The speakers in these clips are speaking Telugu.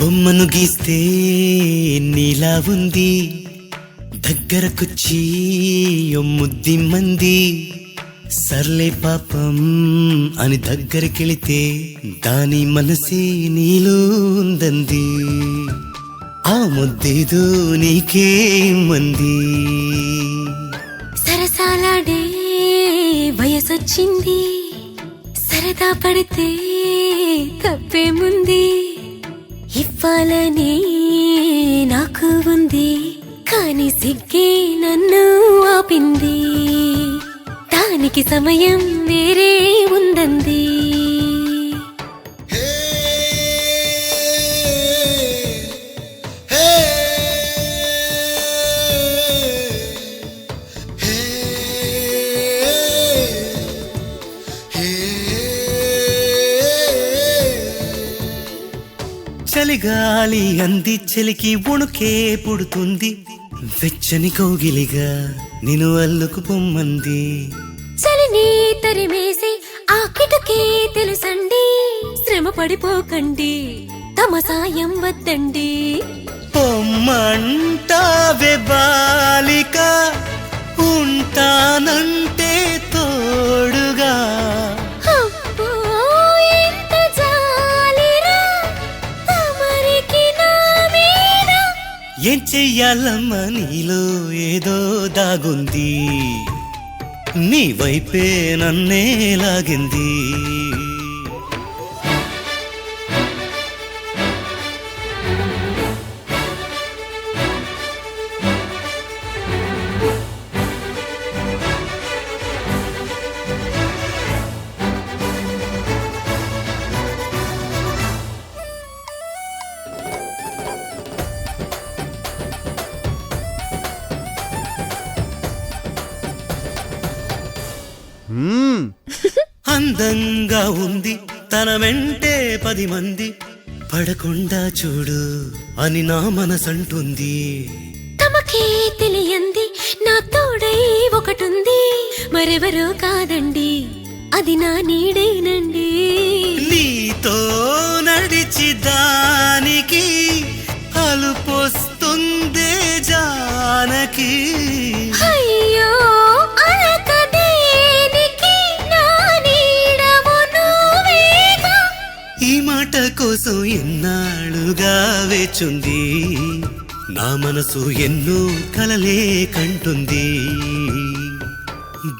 బొమ్మను గీస్తే నీలా ఉంది, దగ్గరకొచ్చి ముద్ది మంది. సర్లే పాపం అని దగ్గరికెళితే దాని మనసే నీలో ఉందంది. ఆ ముద్దేదో నీకే మంది. సరసాలాడే వయసొచ్చింది, సరదా పడితే తప్పేముంది. ఇవ్వాలని నాకు ఉంది, కాని సిగ్గే నన్ను ఆపింది. దానికి సమయం వేరే ఉందంది. చలిగాలి అంది, చలికి వణుకే పుడుతుంది. వెచ్చని కౌగిలిగా నిన్ను అల్లుకు పొమ్మంది. చలిని తరిమేసి ఆ కిటకే తెలుసండి. శ్రమ పడిపోకండి, తమ సాయం వద్దండి. పొమ్మంటావే బాలిక, ఉంటానంటే తోడుగా. అబ్బో, ఎంత జాలిరా తమరికి నా మీద. ఏం చెయ్యాలమ్మా, నీలో ఏదో దాగుంది. నీ వైపే నన్నే లాగింది. అందంగా ఉంది, తన వెంటే 10 మంది. పడకుండా చూడు అని నా మనసంటుంది. తమకే తెలియంది నా తోడై ఒకటుంది. మరెవరో కాదండి, అది నా నీడేనండి. నీతో నడిచి దానికి అలుపొస్తుందే జానకి. అయ్యో అలకదేనికి, నా నీడవు నువ్వేగా. ఈ మాట కోసం ఎన్నాళ్ళుగా వేచుంది. నా మనసు ఎన్నో కలలే కంటుంది.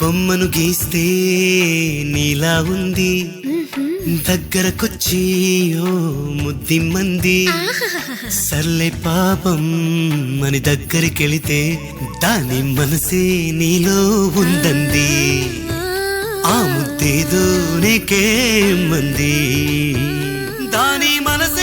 బొమ్మను గీస్తే నీలా ఉంది, దగ్గరకొచ్చి ముద్ది మంది. సర్లే పాపం అని దగ్గరికెళితే దాని మనసే నీలో ఉందంది. ఆ ముద్దేదో నీకే మంది. దాని మనసే